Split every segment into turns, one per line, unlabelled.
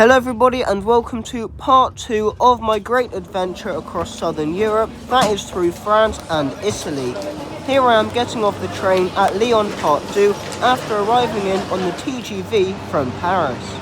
Hello everybody and welcome to part 2 of my great adventure across southern Europe, that is through France and Italy. Here I am getting off the train at Lyon part 2 after arriving in on the TGV from Paris.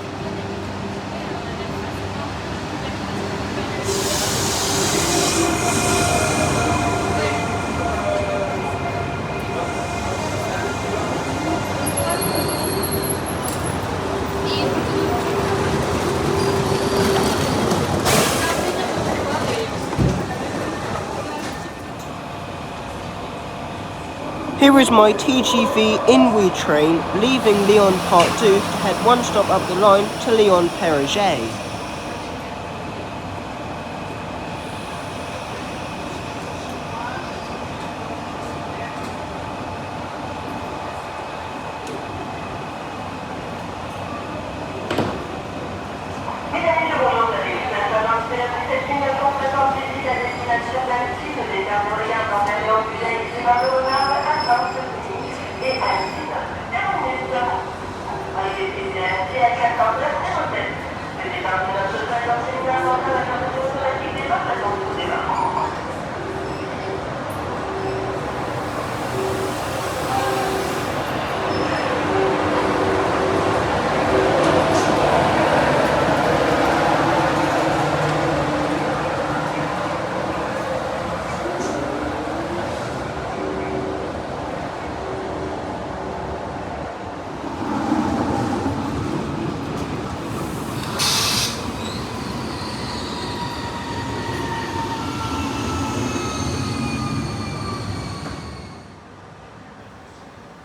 Here is my TGV Inouï train leaving Lyon part 2 to head one stop up the line to Lyon-Perigueux.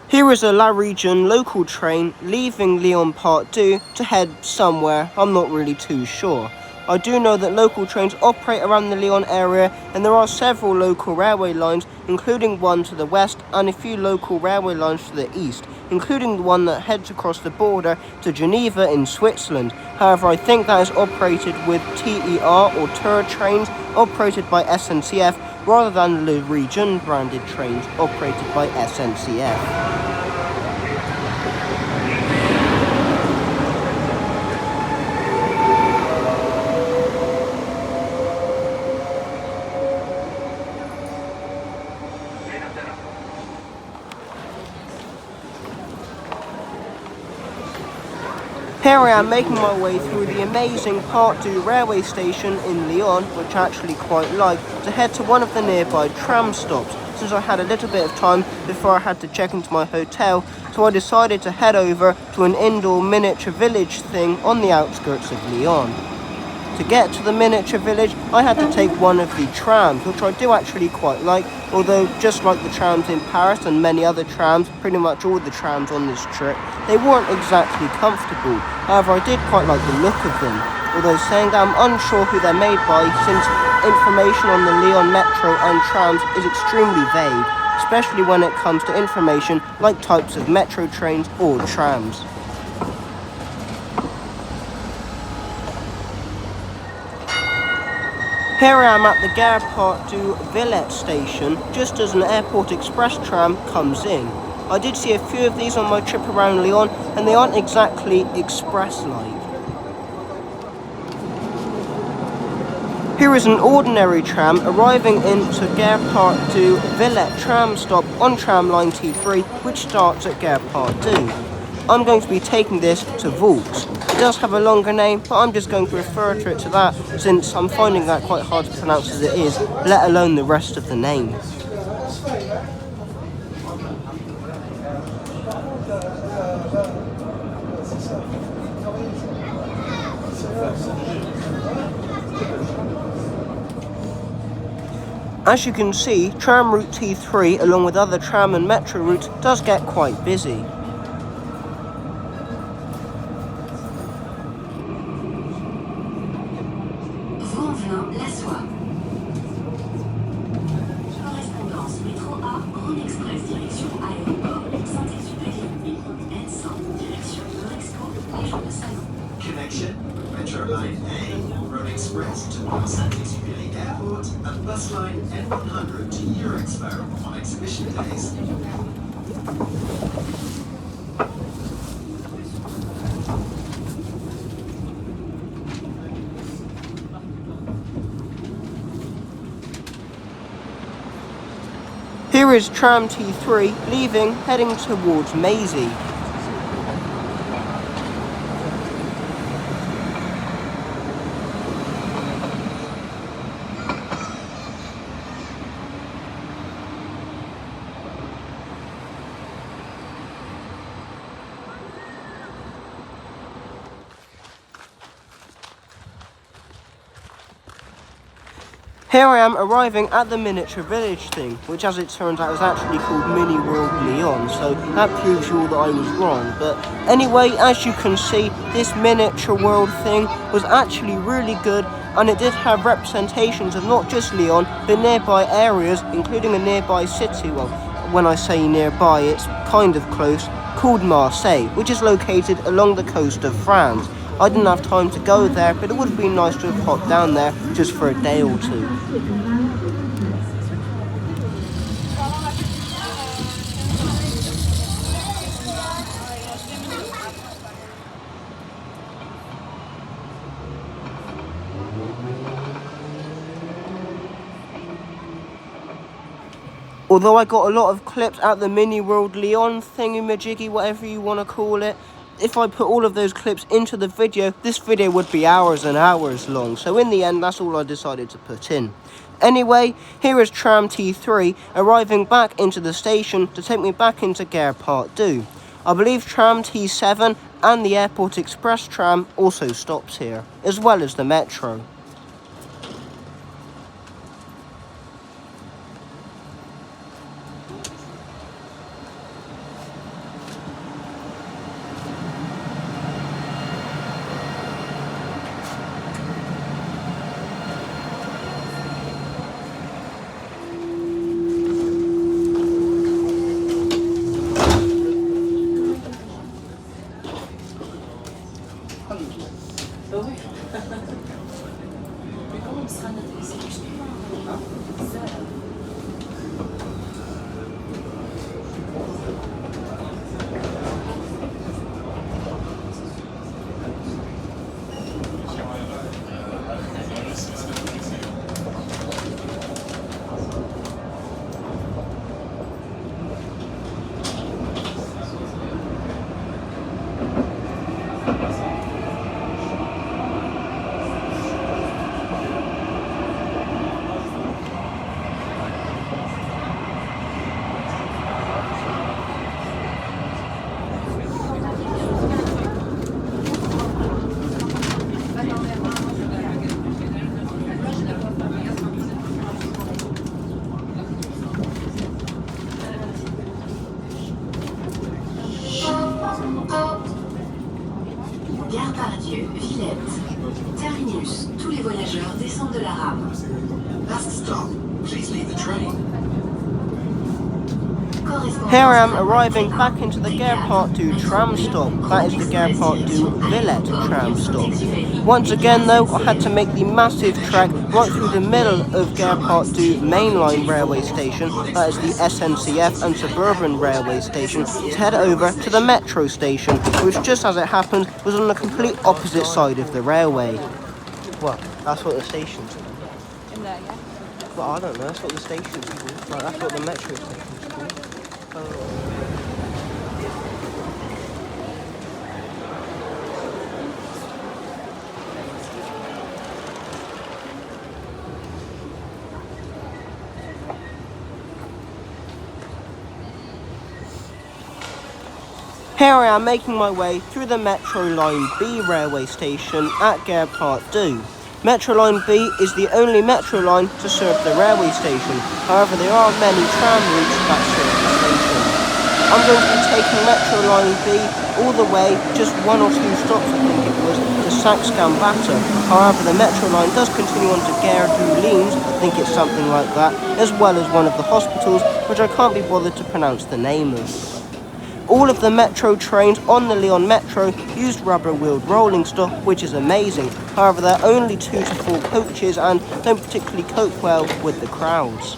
Here is a La Region local train leaving Lyon part 2 to head somewhere, I'm not really too sure. I do know that local trains operate around the Lyon area and there are several local railway lines, including one to the west and a few local railway lines to the east, including the one that heads across the border to Geneva in Switzerland. However, I think that is operated with TER or TER trains operated by SNCF rather than Le Region branded trains operated by SNCF. Here I am making my way through the amazing Part 2 railway station in Lyon, which I actually quite like, to head to one of the nearby tram stops, since I had a little bit of time before I had to check into my hotel, so I decided to head over to an indoor miniature village thing on the outskirts of Lyon. To get to the miniature village, I had to take one of the trams, which I do actually quite like, although just like the trams in Paris and many other trams, pretty much all the trams on this trip, they weren't exactly comfortable. However, I did quite like the look of them, although saying that I'm unsure who they're made by, since information on the Lyon metro and trams is extremely vague, especially when it comes to information like types of metro trains or trams. Here I am at the Gare Part du Villette station, just as an airport express tram comes in. I did see a few of these on my trip around Lyon, and they aren't exactly express-like. Here is an ordinary tram arriving into Gare Part du Villette tram stop on tram line T3, which starts at Gare Part 2. I'm going to be taking this to Vaux. It does have a longer name, but I'm just going to refer to it to that, since I'm finding that quite hard to pronounce as it is, let alone the rest of the name. As you can see, tram route T3, along with other tram and metro routes, does get quite busy.
Connection, Metro Line A, Road Express to Saint-Exupéry Airport, and Bus Line N100 to Eurexpo on exhibition days.
is tram T3 leaving, heading towards Maisie. Here I am arriving at the miniature village thing, which as it turns out is actually called Mini World Lyon, so that proves you all that I was wrong. But anyway, as you can see, this miniature world thing was actually really good, and it did have representations of not just Lyon, but nearby areas, including a nearby city. Well, when I say nearby, it's kind of close, called Marseille, which is located along the coast of France. I didn't have time to go there, but it would have been nice to have popped down there just for a day or two. Although I got a lot of clips at the Mini World Lyon thingy-majiggy, whatever you want to call it, if I put all of those clips into the video, this video would be hours and hours long. So in the end, that's all I decided to put in. Anyway, here is tram T3 arriving back into the station to take me back into Gare Part 2. I believe tram T7 and the Airport Express tram also stops here, as well as the metro.
Gare Pardieu, Villette. Terminus. Tous les voyageurs descendent de la rame.
Last stop. Please leave the train.
Here I am arriving back into the Gare Part 2 tram stop. That is the Gare Part 2 Villette tram stop. Once again though, I had to make the massive trek right through the middle of Gare Part 2 mainline railway station, that is the SNCF and suburban railway station, to head over to the metro station, which just as it happened was on the complete opposite side of the railway. Well, that's what the station's called.
In there, yeah?
Well, I don't know, that's what the station's called. Like, that's what the metro station's called. Here I am making my way through the Metro Line B railway station at Gare Part 2. Metro Line B is the only metro line to serve the railway station, however there are many tram routes that serve the station. I'm going to be taking Metro Line B all the way, just one or two stops I think it was, to Saxe-Gambetta. However the Metro Line does continue on to Gare du Lyon, I think it's something like that, as well as one of the hospitals, which I can't be bothered to pronounce the name of. All of the metro trains on the Lyon Metro used rubber-wheeled rolling stock, which is amazing. However, there are only 2 to 4 coaches and don't particularly cope well with the crowds.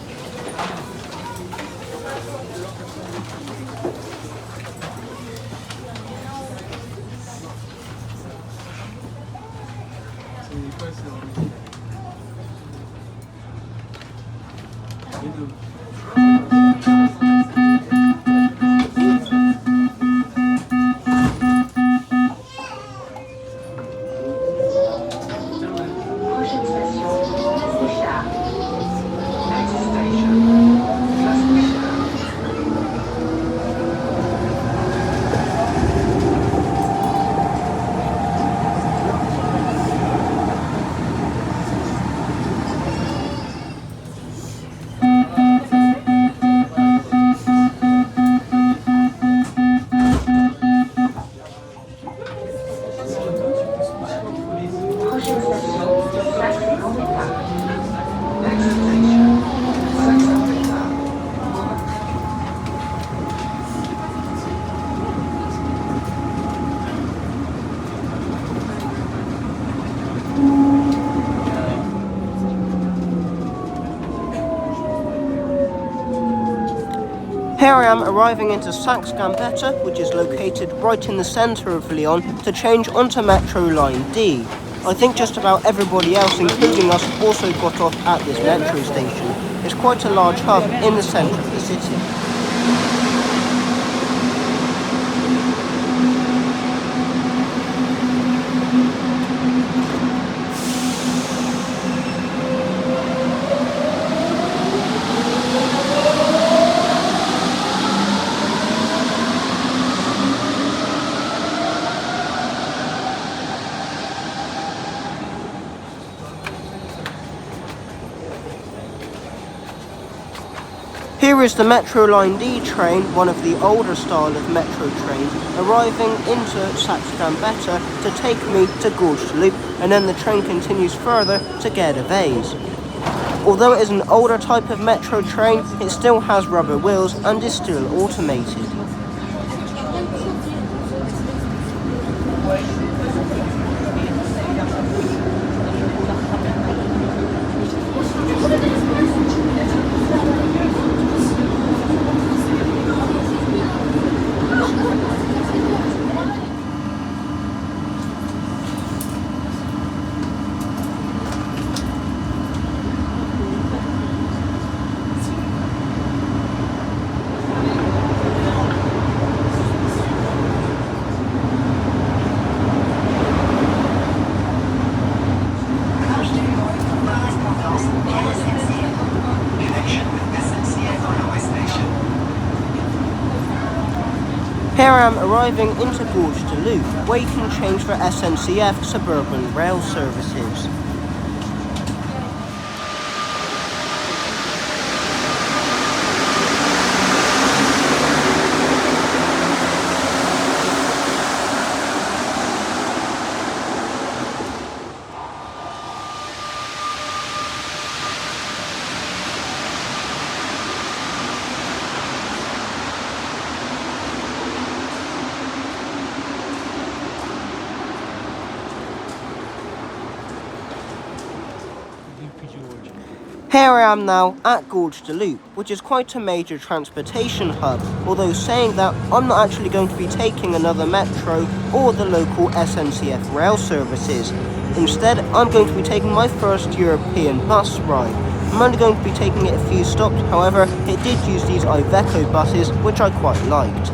Here I am arriving into Saxe-Gambetta, which is located right in the centre of Lyon, to change onto Metro Line D. I think just about everybody else, including us, also got off at this metro station. It's quite a large hub in the centre of the city. Here is the Metro Line D train, one of the older style of metro trains, arriving into Saxe-Gambetta to take me to Gorge Loop, and then the train continues further to Gervais. Although it is an older type of metro train, it still has rubber wheels and is still automated. Here I am arriving into Gorge de Loop, where you can change for SNCF suburban rail services. Here I am now at Gorge de Loop, which is quite a major transportation hub, although saying that, I'm not actually going to be taking another metro or the local SNCF rail services. Instead, I'm going to be taking my first European bus ride. I'm only going to be taking it a few stops, however, it did use these Iveco buses, which I quite liked.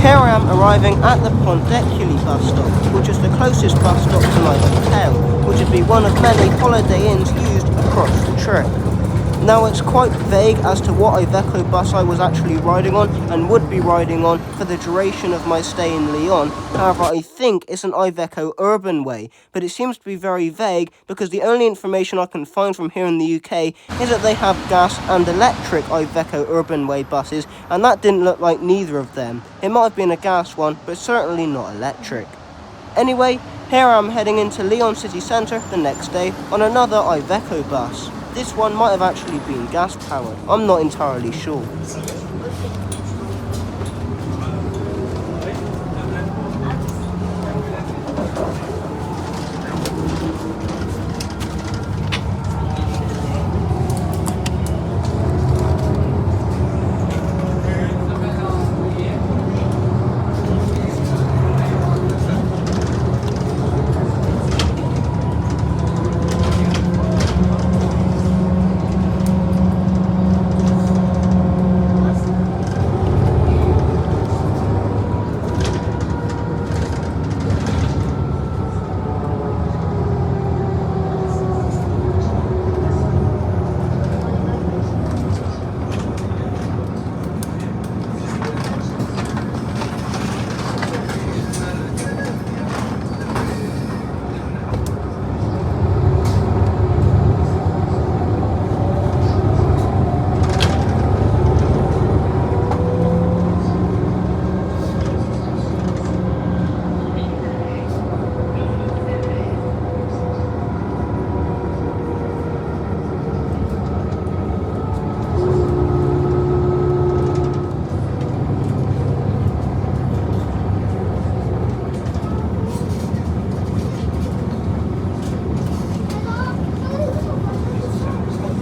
Here I am arriving at the Pont-d'Écully bus stop, which is the closest bus stop to my hotel, which would be one of many Holiday Inns used across the trip. Now it's quite vague as to what Iveco bus I was actually riding on and would be riding on for the duration of my stay in Lyon. However, I think it's an Iveco Urban Way, but it seems to be very vague because the only information I can find from here in the UK is that they have gas and electric Iveco Urban Way buses, and that didn't look like neither of them. It might have been a gas one, but certainly not electric. Anyway, here I'm heading into Lyon city centre the next day on another Iveco bus. This one might have actually been gas powered, I'm not entirely sure.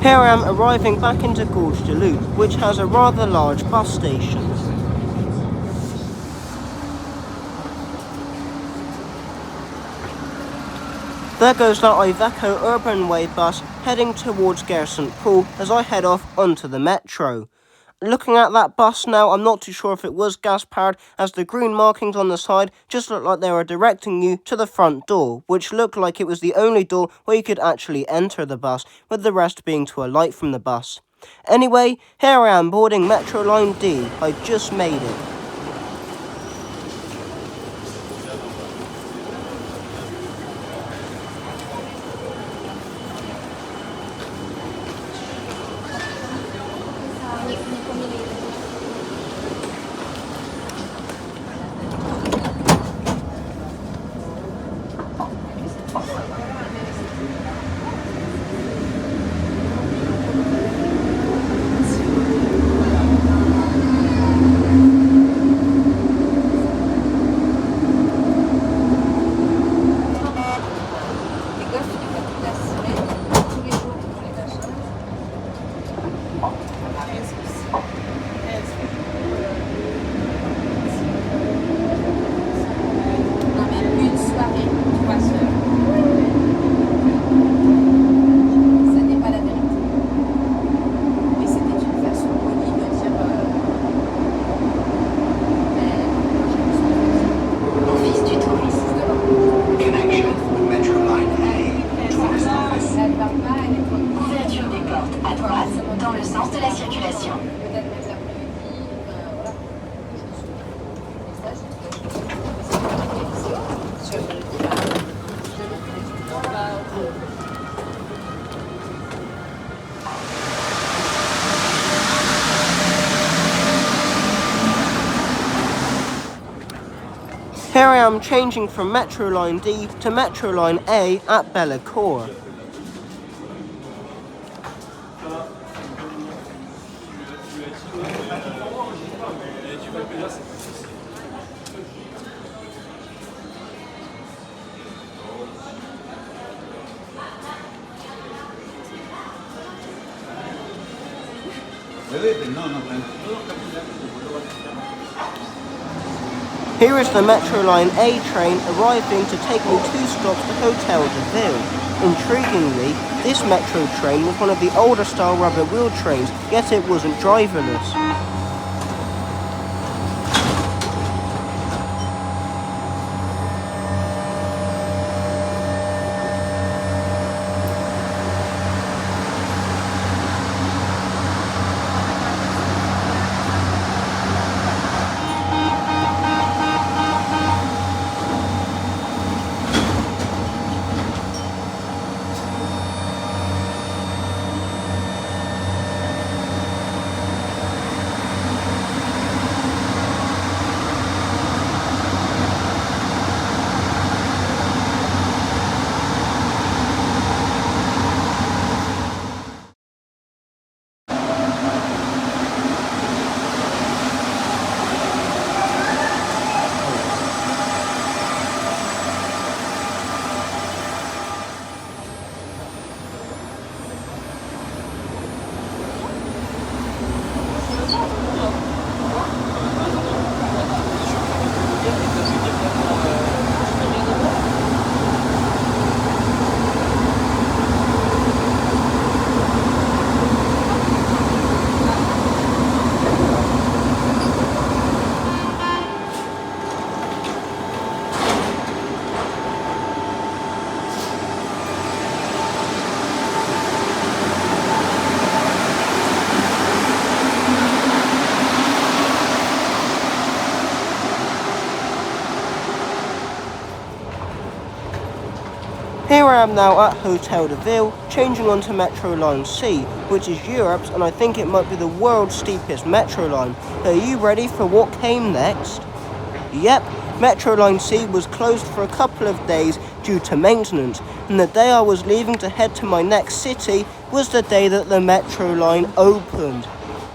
Here I am arriving back into Gorge du Loup, which has a rather large bus station. There goes that Iveco Urban Way bus heading towards Gare St Paul as I head off onto the metro. Looking at that bus now, I'm not too sure if it was gas-powered, as the green markings on the side just looked like they were directing you to the front door, which looked like it was the only door where you could actually enter the bus, with the rest being to alight from the bus. Anyway, here I am boarding Metro Line D. I just made it. Here I am changing from Metro Line D to Metro Line A at Bellecour. Here is the Metro Line A train arriving to take me 2 stops to Hotel de Ville. Intriguingly, this metro train was one of the older style rubber wheel trains, yet it wasn't driverless. Here I am now at Hotel de Ville, changing onto Metro Line C, which is Europe's and I think it might be the world's steepest metro line. Are you ready for what came next? Yep, Metro Line C was closed for a couple of days due to maintenance, and the day I was leaving to head to my next city was the day that the Metro Line opened.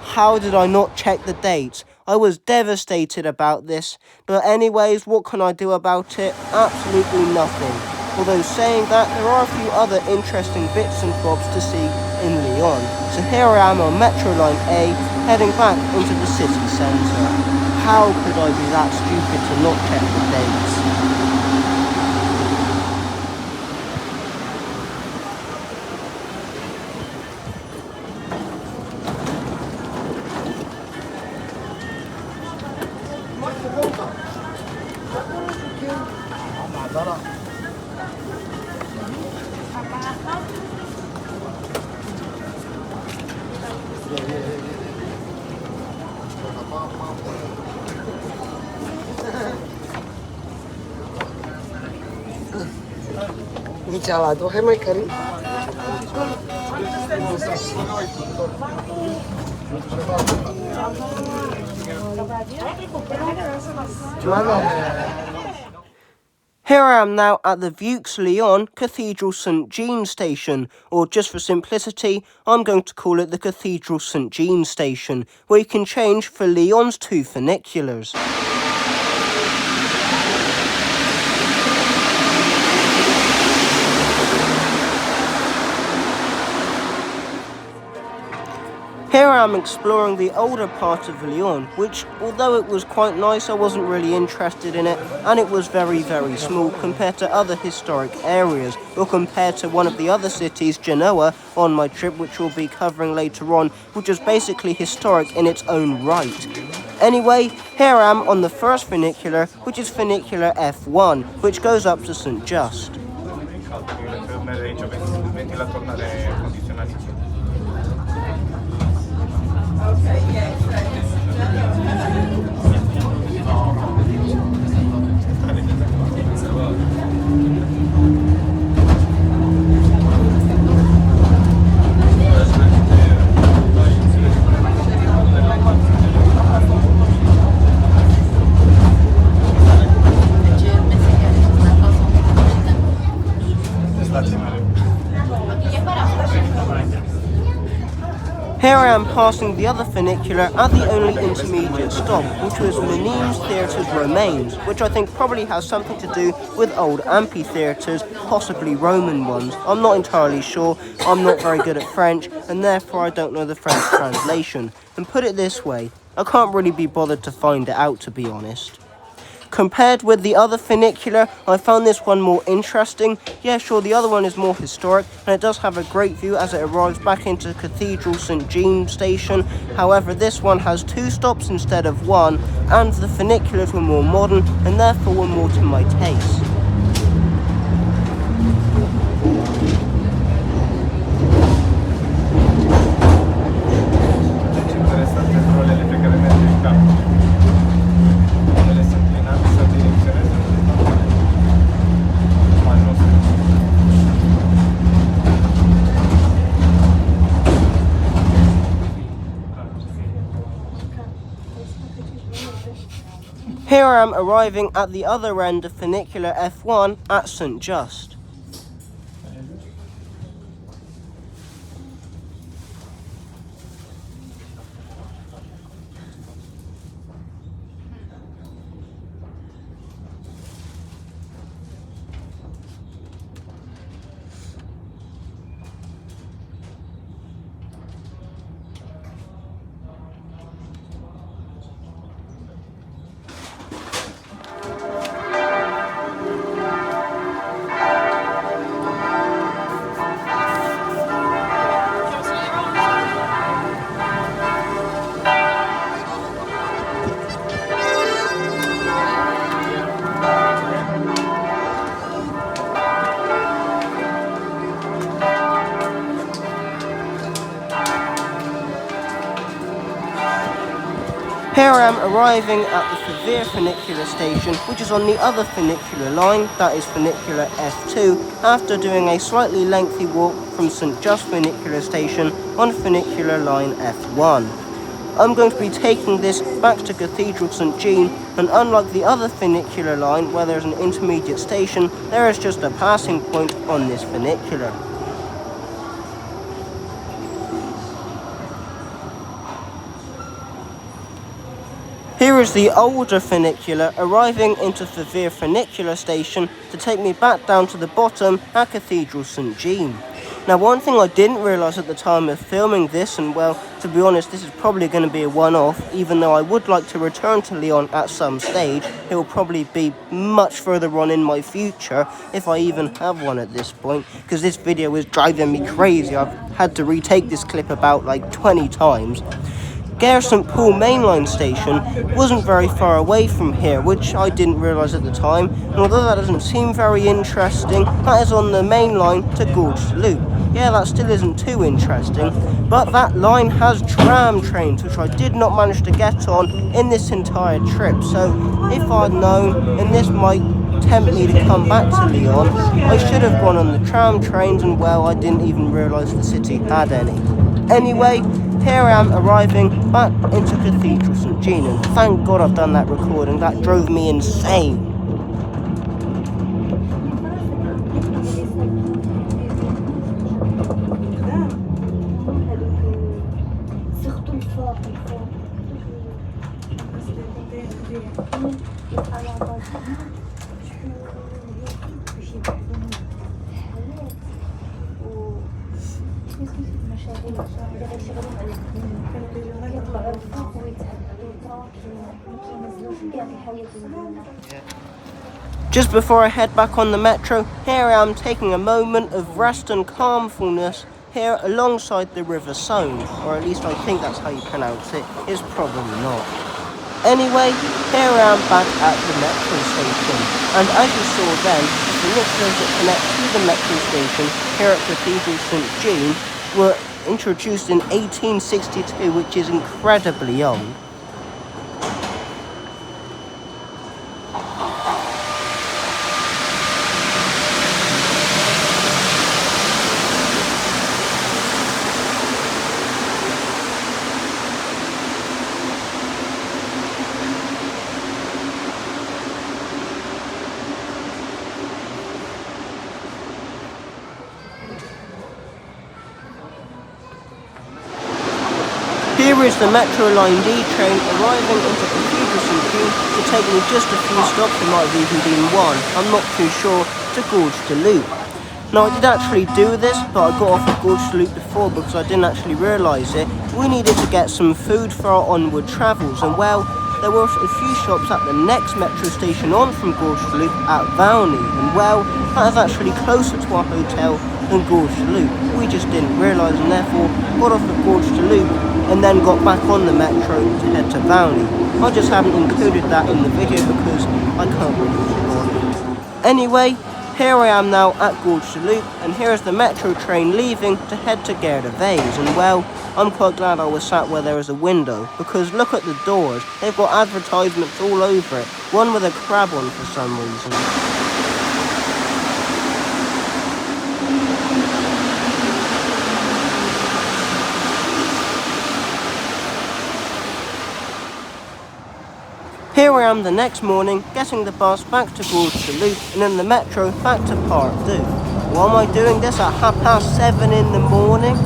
How did I not check the dates? I was devastated about this, but anyways, what can I do about it? Absolutely nothing. Although saying that, there are a few other interesting bits and bobs to see in Lyon. So here I am on Metro Line A, heading back into the city centre. How could I be that stupid to not check the dates?
Gelado है मैं करी
Here I am now at the Lyon Cathedral St. Jean station, or just for simplicity, I'm going to call it the Cathedral St. Jean station, where you can change for Lyon's 2 funiculars. Here I am exploring the older part of Lyon, which, although it was quite nice, I wasn't really interested in it, and it was very, very small compared to other historic areas, or compared to one of the other cities, Genoa, on my trip, which we'll be covering later on, which is basically historic in its own right. Anyway, here I am on the first funicular, which is funicular F1, which goes up to St. Just. Here I am passing the other funicular at the only intermediate stop, which was Menim's Theatres Romains, which I think probably has something to do with old amphitheatres, possibly Roman ones. I'm not entirely sure, I'm not very good at French, and therefore I don't know the French translation. And put it this way, I can't really be bothered to find it out, to be honest. Compared with the other funicular, I found this one more interesting. Yeah, sure, the other one is more historic, and it does have a great view as it arrives back into Cathedral St. Jean station. However, this one has 2 stops instead of 1, and the funiculars were more modern, and therefore were more to my taste. Here I am arriving at the other end of funicular F1 at St. Just. Here I am arriving at the Favre funicular station, which is on the other funicular line, that is funicular F2, after doing a slightly lengthy walk from St. Just funicular station on funicular line F1. I'm going to be taking this back to Cathedral St. Jean, and unlike the other funicular line where there's an intermediate station, there is just a passing point on this funicular. Here Here is the older funicular arriving into the funicular station to take me back down to the bottom at Cathedral St Jean. Now, one thing I didn't realise at the time of filming this, and well, to be honest, this is probably going to be a one-off, even though I would like to return to Lyon at some stage. It will probably be much further on in my future, if I even have one at this point, because this video is driving me crazy. I've had to retake this clip about like 20 times. Gare St Paul mainline station wasn't very far away from here, which I didn't realise at the time, and although that doesn't seem very interesting, that is on the main line to Gorge du Loup. Yeah, that still isn't too interesting, but that line has tram trains, which I did not manage to get on in this entire trip, so if I'd known, and this might tempt me to come back to Lyon, I should have gone on the tram trains, and well, I didn't even realise the city had any. Anyway, here I am arriving back into Cathedral St Jean, and thank God I've done that recording, that drove me insane. Just before I head back on the metro, here I am taking a moment of rest and calmfulness here alongside the River Saône, or at least I think that's how you pronounce it. It's probably not. Anyway, here I am back at the metro station, and as you saw then, the funiculars that connect to the metro station here at Cathedral St Jean were introduced in 1862, which is incredibly young. Here is the Metro Line D train arriving into Cathedral St Jean to take me just a few stops, it might have even been one, I'm not too sure, to Gorge du Loup. Now I did actually do this, but I got off at Gorge du Loup before because I didn't actually realise it. We needed to get some food for our onward travels, and well, there were a few shops at the next metro station on from Gorge du Loup at Valny, and well, that is actually closer to our hotel than Gorge du Loup. We just didn't realise, and therefore got off at Gorge du Loup and then got back on the metro to head to Valny. I just haven't included that in the video because I can't really be bothered. Anyway, here I am now at Gorge du Loup, and here is the metro train leaving to head to Gare de Vase, and well, I'm quite glad I was sat where there is a window, because look at the doors, they've got advertisements all over it, one with a crab on for some reason. Here I am the next morning, getting the bus back to Gorge du Loup and then the metro back to Parc 2. Why am I doing this at 7:30 in the morning?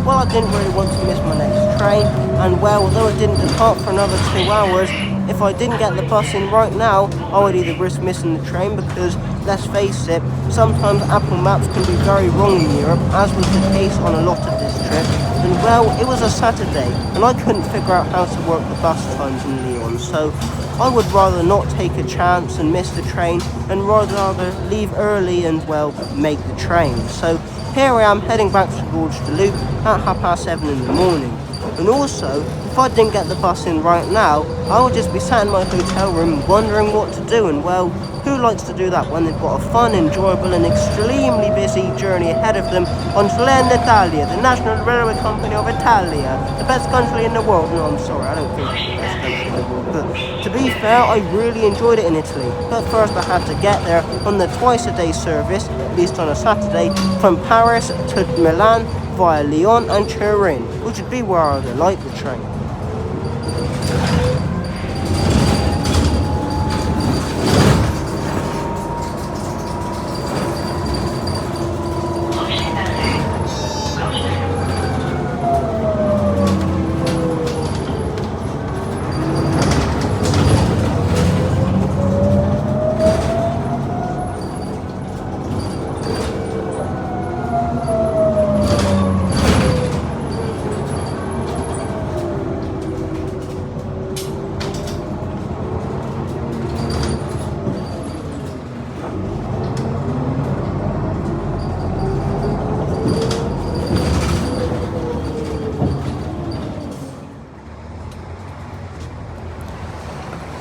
Well, I didn't really want to miss my next train, and well, although it didn't depart for another 2 hours, if I didn't get the bus in right now, I would either risk missing the train because, let's face it, sometimes Apple Maps can be very wrong in Europe, as was the case on a lot of this trip. And well, it was a Saturday, and I couldn't figure out how to work the bus times in Lyon, so I would rather not take a chance and miss the train, and rather leave early and, well, make the train. So here I am heading back to Gorge du Loup at 7:30 in the morning. And also, if I didn't get the bus in right now, I would just be sat in my hotel room wondering what to do, and well, who likes to do that when they've got a fun, enjoyable and extremely busy journey ahead of them on Trenitalia, the National Railway Company of Italia, the best country in the world. No, I'm sorry, I don't think it's the best country in the world, but to be fair, I really enjoyed it in Italy. But first I had to get there on the twice-a-day service, at least on a Saturday, from Paris to Milan via Lyon and Turin, which would be where I would like the train.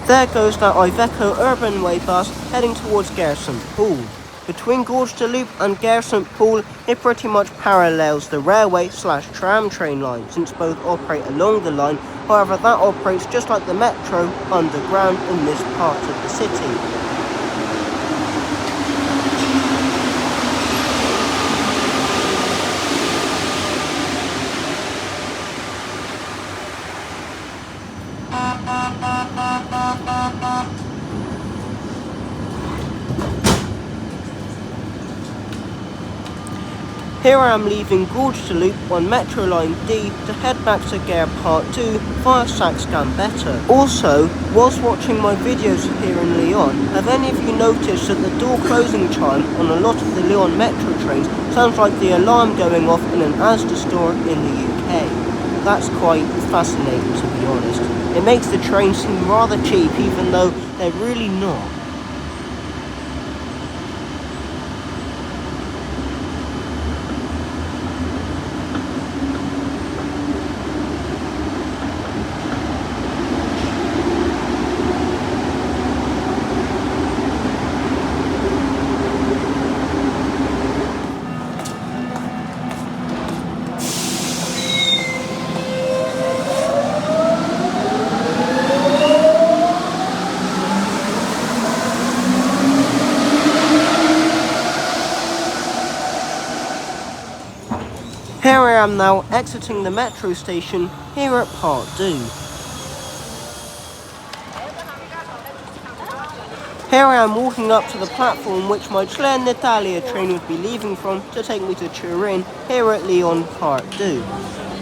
There goes that Iveco Urban Way bus heading towards Gare St Paul. Between Gorge de Loup and Gare St Paul, it pretty much parallels the railway/tram train line, since both operate along the line. However, that operates just like the metro underground in this part of the city. Here I am leaving Gorge de Loup on Metro Line D to head back to Gare Part 2 via Saxe-Gambetta. Also, whilst watching my videos here in Lyon, have any of you noticed that the door closing chime on a lot of the Lyon Metro trains sounds like the alarm going off in an Asda store in the UK? That's quite fascinating, to be honest. It makes the trains seem rather cheap even though they're really not. Here I am now exiting the metro station here at Part 2. Here I am walking up to the platform which my Trenitalia train would be leaving from to take me to Turin here at Lyon Part 2.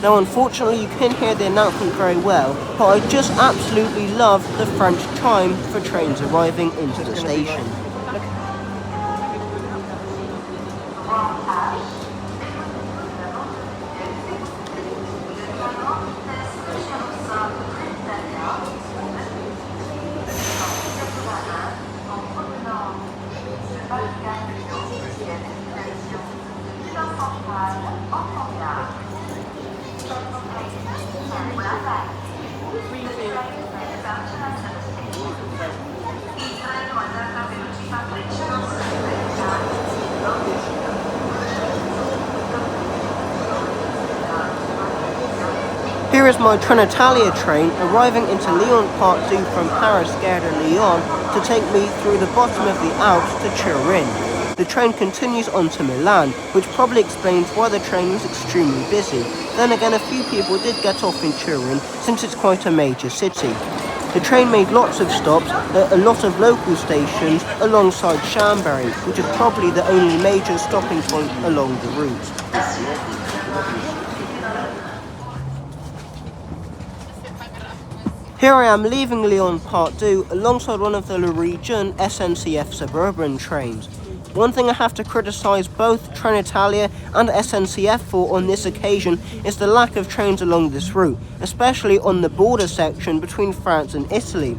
Now unfortunately you can hear the announcement very well, but I just absolutely love the French chime for trains arriving into the station. Here is my Trenitalia train arriving into Lyon Part 2 from Paris Gare de Lyon to take me through the bottom of the Alps to Turin. The train continues on to Milan, which probably explains why the train was extremely busy. Then again, a few people did get off in Turin since it's quite a major city. The train made lots of stops at a lot of local stations alongside Chambéry, which is probably the only major stopping point along the route. Here I am leaving Lyon Part 2 alongside one of the Le Region SNCF suburban trains. One thing I have to criticise both Trenitalia and SNCF for on this occasion is the lack of trains along this route, especially on the border section between France and Italy.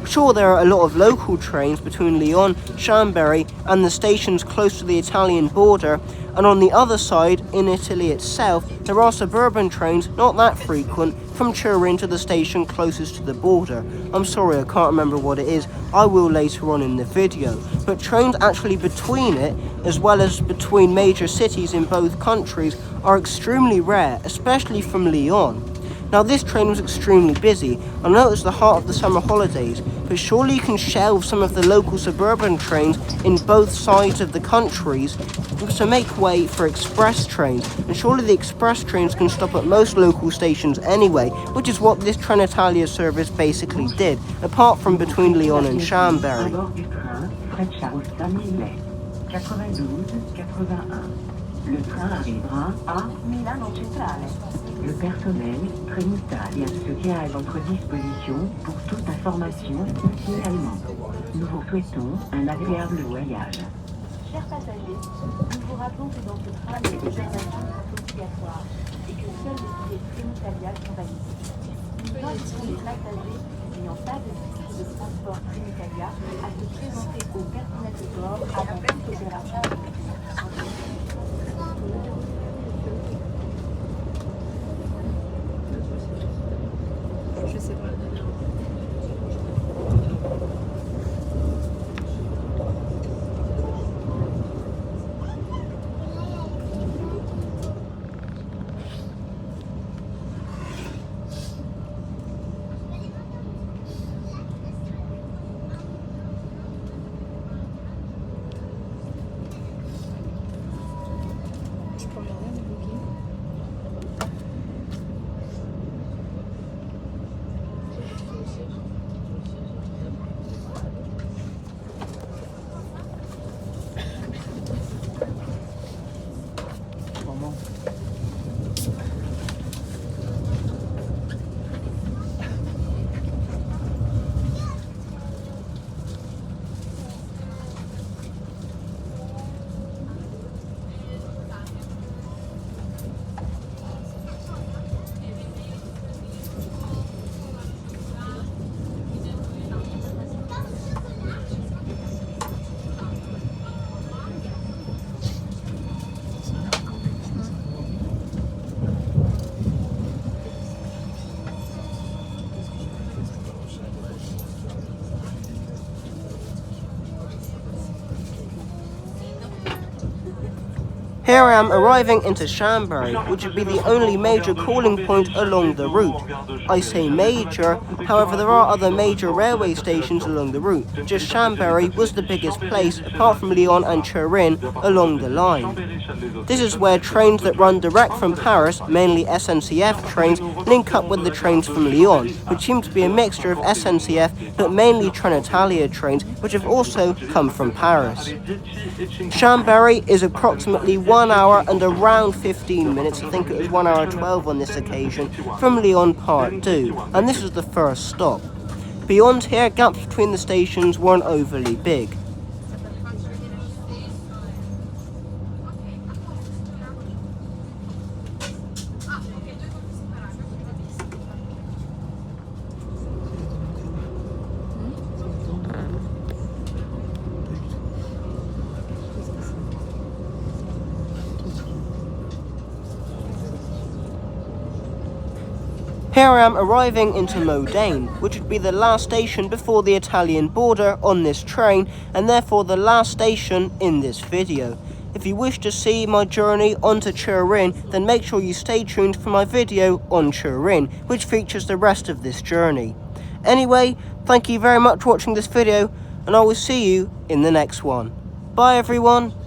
Sure, there are a lot of local trains between Lyon, Chambéry and the stations close to the Italian border, and on the other side, in Italy itself, there are suburban trains, not that frequent, from Turin to the station closest to the border. I'm sorry, I can't remember what it is, I will later on in the video. But trains actually between it, as well as between major cities in both countries, are extremely rare, especially from Lyon. Now this train was extremely busy. I know it's the heart of the summer holidays, but surely you can shelve some of the local suburban trains in both sides of the countries to make way for express trains. And surely the express trains can stop at most local stations anyway, which is what this Trenitalia service basically did, apart from between Lyon and Chambéry.
Le train arrivera à Milano Centrale. Le personnel Trenitalia se tient à votre disposition pour toute information finalement. Nous vous souhaitons un agréable voyage.
Chers passagers, nous vous rappelons que dans ce train, les réservations sont obligatoires et que seuls les billets Trenitalia sont valides. Nous invitons les passagers n'ayant pas de titre de transport Trenitalia à se présenter au personnel de bord avant toute opération. Je sais pas.
Here I am arriving into Chambéry, which would be the only major calling point along the route. I say major, however there are other major railway stations along the route. Just Chambéry was the biggest place, apart from Lyon and Turin, along the line. This is where trains that run direct from Paris, mainly SNCF trains, link up with the trains from Lyon, which seem to be a mixture of SNCF but mainly Trenitalia trains, which have also come from Paris. Chambéry is approximately 1 hour and around 15 minutes, I think it was 1 hour 12 on this occasion, from Lyon Part 2, and this was the first stop. Beyond here, gaps between the stations weren't overly big. Here I am arriving into Modane, which would be the last station before the Italian border on this train, and therefore the last station in this video. If you wish to see my journey onto Turin, then make sure you stay tuned for my video on Turin, which features the rest of this journey. Anyway, thank you very much for watching this video, and I will see you in the next one. Bye everyone!